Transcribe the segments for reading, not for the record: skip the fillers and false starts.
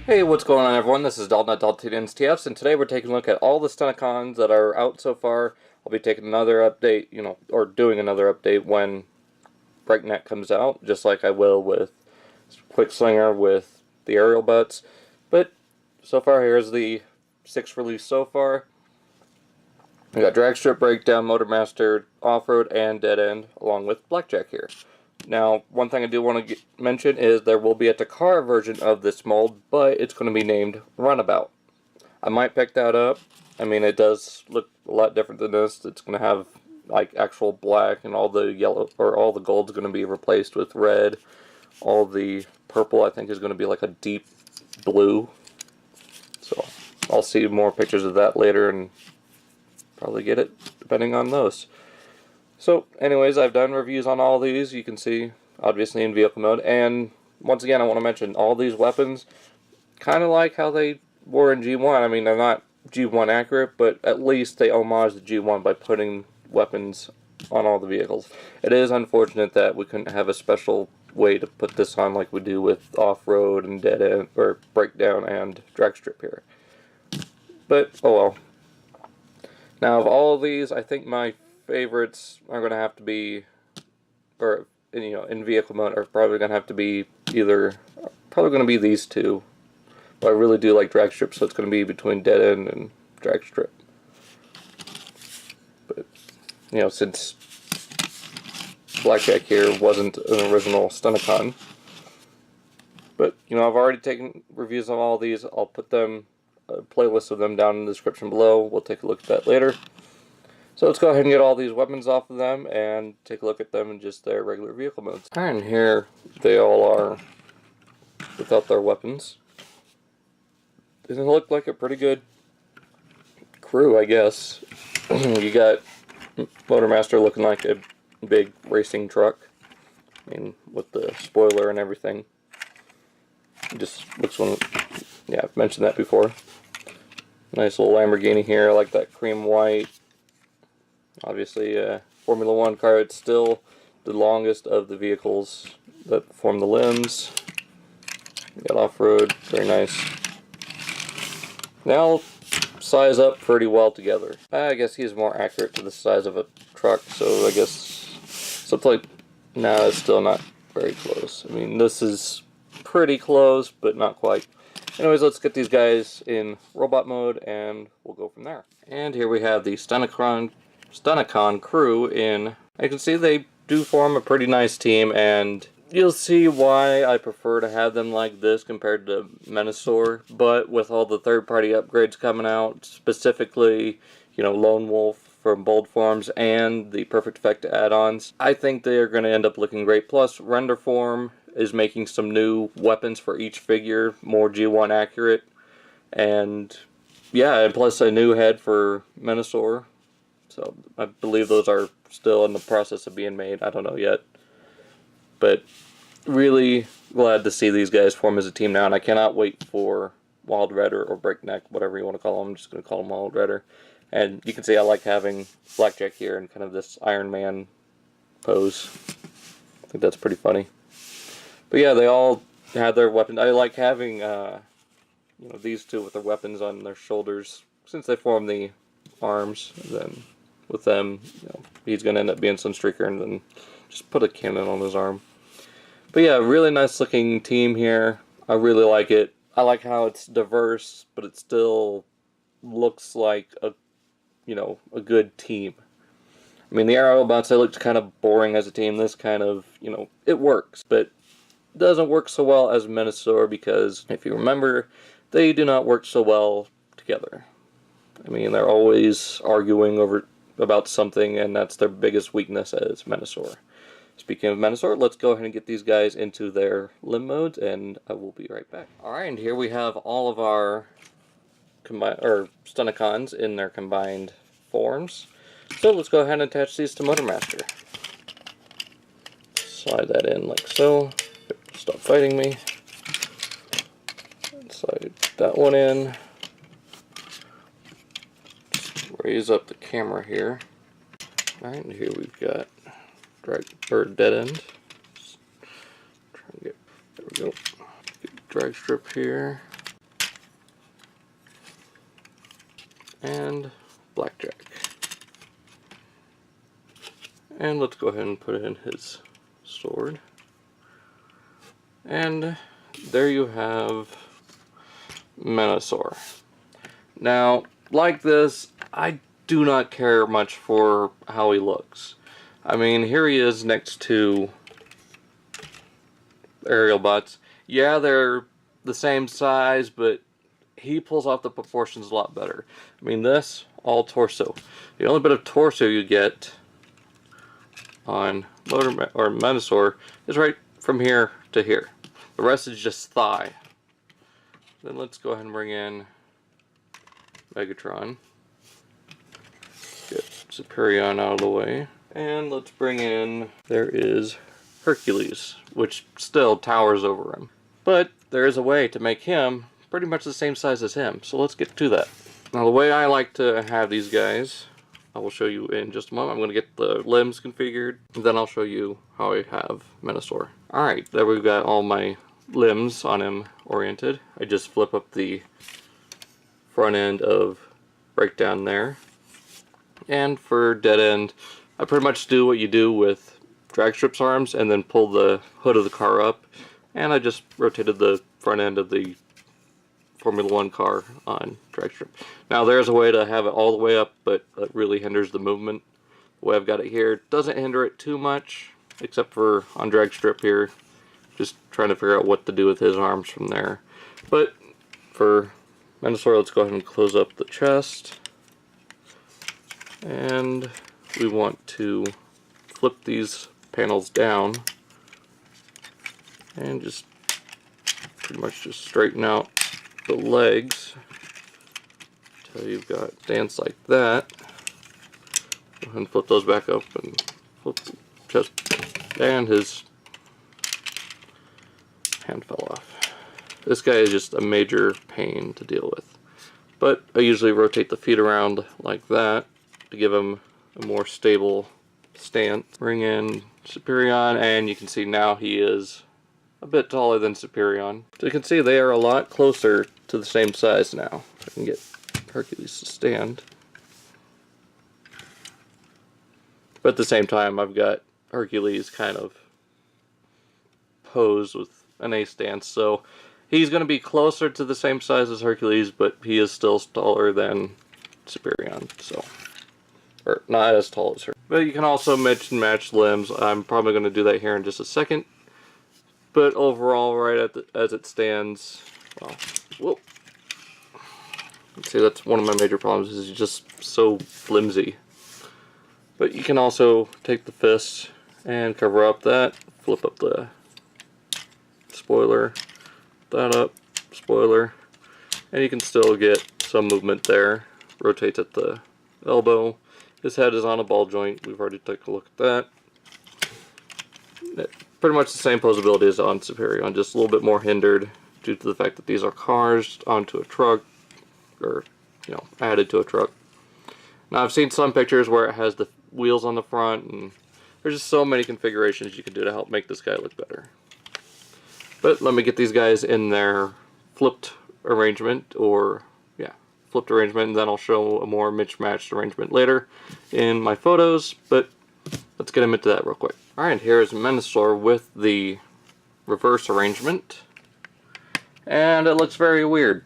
Hey, what's going on everyone? This is Dalton at Stunticons TFs, and today we're taking a look at all the Stunticons that are out so far. I'll be taking another update, or doing another update when Breakneck comes out, just like I will with Quickslinger with the aerial butts. But so far, here's the 6th release so far. We got Dragstrip, Breakdown, Motormaster, Off-Road, and Dead End, along with Blackjack here. Now, one thing I do want to mention is there will be a Takara version of this mold, but it's going to be named Runabout. I might pick that up. I mean, it does look a lot different than this. It's going to have like actual black, and all the yellow or all the gold is going to be replaced with red. All the purple, I think, is going to be like a deep blue. So I'll see more pictures of that later and probably get it depending on those. So anyways, I've done reviews on all these. You can see obviously in vehicle mode, and once again I want to mention all these weapons kind of like how they were in G1. I mean, they're not G1 accurate, but at least they homage the G1 by putting weapons on all the vehicles. It is unfortunate that we couldn't have a special way to put this on like we do with Off-Road and Dead End or Breakdown and Dragstrip here. But oh well. Now of all of these, I think my favorites are going to have to be, or in vehicle mode, are probably going to have to be probably going to be these two. But I really do like Dragstrip, so it's going to be between Dead End and Dragstrip. But since Blackjack here wasn't an original Stunticon, but I've already taken reviews on all these. I'll put them a playlist of them down in the description below. We'll take a look at that later. So let's go ahead and get all these weapons off of them and take a look at them in just their regular vehicle modes. And here they all are without their weapons. Doesn't look like a pretty good crew, I guess. You got Motormaster looking like a big racing truck. I mean, with the spoiler and everything. It just looks one. Yeah, I've mentioned that before. Nice little Lamborghini here. I like that cream white. Obviously, Formula 1 car, it's still the longest of the vehicles that form the limbs. You got Off-Road, very nice. Now, size up pretty well together. I guess he's more accurate to the size of a truck, so I guess something like, nah, it's still not very close. I mean, this is pretty close, but not quite. Anyways, let's get these guys in robot mode, and we'll go from there. And here we have the Stunticon crew in. I can see they do form a pretty nice team, and you'll see why I prefer to have them like this compared to Menasor. But with all the third-party upgrades coming out, specifically, Lone Wolf from Bold Forms and the Perfect Effect add-ons, I think they are going to end up looking great. Plus, Render Form is making some new weapons for each figure, more G1 accurate, and yeah, and plus a new head for Menasor. So I believe those are still in the process of being made. I don't know yet. But really glad to see these guys form as a team now, and I cannot wait for Wild Redder or Breakneck, whatever you want to call them. I'm just going to call them Wild Redder. And you can see I like having Blackjack here in kind of this Iron Man pose. I think that's pretty funny. But yeah, they all had their weapons. I like having these two with their weapons on their shoulders, since they form the arms. Then with them, he's going to end up being Sunstreaker, and then just put a cannon on his arm. But yeah, really nice looking team here. I really like it. I like how it's diverse, but it still looks like a good team. I mean, the Aerobots, they looked kind of boring as a team. This kind of, it works, but it doesn't work so well as Menasor, because if you remember, they do not work so well together. I mean, they're always arguing about something, and that's their biggest weakness as Menasor. Speaking of Menasor, let's go ahead and get these guys into their limb modes, and I will be right back. Alright, and here we have all of our Stunticons in their combined forms. So let's go ahead and attach these to Motormaster. Slide that in like so. Stop fighting me. Slide that one in. Just raise up the camera here. Alright, and here we've got Dead End. Try and get, there we go. Get drag strip here. and Blackjack. And let's go ahead and put in his sword. And there you have Menasor. Now, like this, I do not care much for how he looks. I mean, here he is next to aerial bots. Yeah, they're the same size, but he pulls off the proportions a lot better. I mean, this, all torso. The only bit of torso you get on Menasor is right from here to here. The rest is just thigh. Then let's go ahead and bring in Megatron. Get Superion out of the way. And let's bring in, there is Hercules, which still towers over him. But there is a way to make him pretty much the same size as him, so let's get to that. Now the way I like to have these guys, I will show you in just a moment. I'm going to get the limbs configured, and then I'll show you how I have Menasor. Alright, there we've got all my limbs on him oriented. I just flip up the front end of breakdown there. And for dead end, I pretty much do what you do with drag strips arms and then pull the hood of the car up. And I just rotated the front end of the Formula 1 car on drag strip. Now there's a way to have it all the way up, but it really hinders the movement. The way I've got it here doesn't hinder it too much, except for on drag strip here. Just trying to figure out what to do with his arms from there. But for Menasor, let's go ahead and close up the chest. And we want to flip these panels down and just pretty much just straighten out the legs until you've got stance like that. Go ahead and flip those back up and flip the chest, and his hand fell off. This guy is just a major pain to deal with. But I usually rotate the feet around like that to give him a more stable stance. Bring in Superion, and you can see now he is a bit taller than Superion. So you can see they are a lot closer to the same size now. If I can get Hercules to stand. But at the same time, I've got Hercules kind of posed with an A stance, so he's going to be closer to the same size as Hercules, but he is still taller than Superion, so, or not as tall as her. But you can also mix and match limbs. I'm probably going to do that here in just a second. But overall, right as it stands, well, whoa. See, that's one of my major problems, is he's just so flimsy. But you can also take the fist and cover up that, flip up the spoiler, that up, spoiler, and you can still get some movement there. Rotates at the elbow. His head is on a ball joint. We've already taken a look at that. Pretty much the same posability as on Superion, just a little bit more hindered due to the fact that these are cars onto a truck, or, you know, added to a truck. Now I've seen some pictures where it has the wheels on the front, and there's just so many configurations you can do to help make this guy look better. But let me get these guys in their flipped arrangement, or yeah, flipped arrangement, and then I'll show a more mismatched arrangement later in my photos, but let's get him into that real quick. Alright, here is Menasor with the reverse arrangement, and it looks very weird.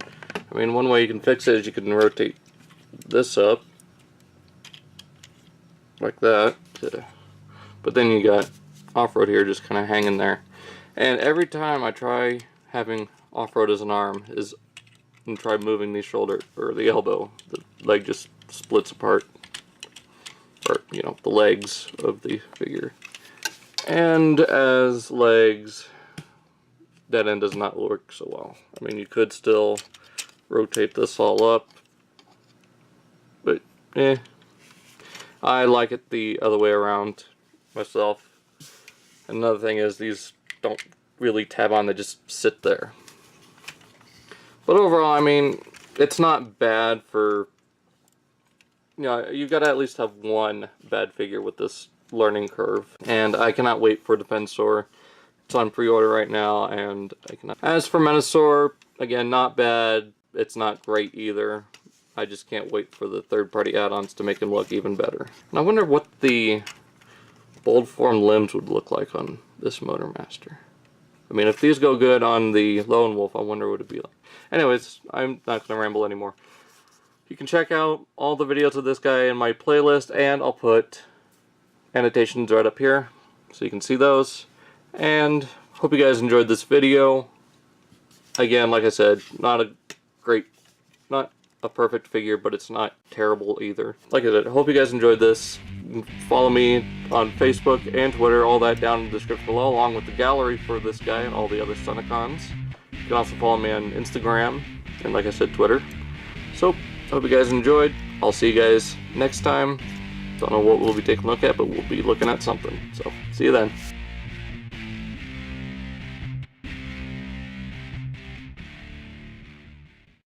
I mean, one way you can fix it is you can rotate this up like that, but then you got off-road here just kind of hanging there. And every time I try having off-road as an arm and try moving the shoulder or the elbow, the leg just splits apart, or, you know, the legs of the figure. And as legs, that end does not work so well. I mean, you could still rotate this all up, but I like it the other way around myself. Another thing is these don't really tab on, they just sit there. But overall, I mean, it's not bad for, you know, you've got to at least have one bad figure with this learning curve. And I cannot wait for Defensor. It's on pre-order right now, and I cannot. As for Menasor, again, not bad. it's not great either. I just can't wait for the third-party add-ons to make him look even better. And I wonder what the bold form limbs would look like on this Motormaster. I mean, if these go good on the Lone Wolf, I wonder what it'd be like. Anyways, I'm not going to ramble anymore. You can check out all the videos of this guy in my playlist, and I'll put annotations right up here so you can see those. And hope you guys enjoyed this video. Again, like I said, not a perfect figure, but it's not terrible either. Like I said, I hope you guys enjoyed this. Follow me on Facebook and Twitter, all that down in the description below, along with the gallery for this guy and all the other Stunticons. You can also follow me on Instagram and, like I said, Twitter. So, hope you guys enjoyed. I'll see you guys next time. Don't know what we'll be taking a look at, but we'll be looking at something. So, see you then.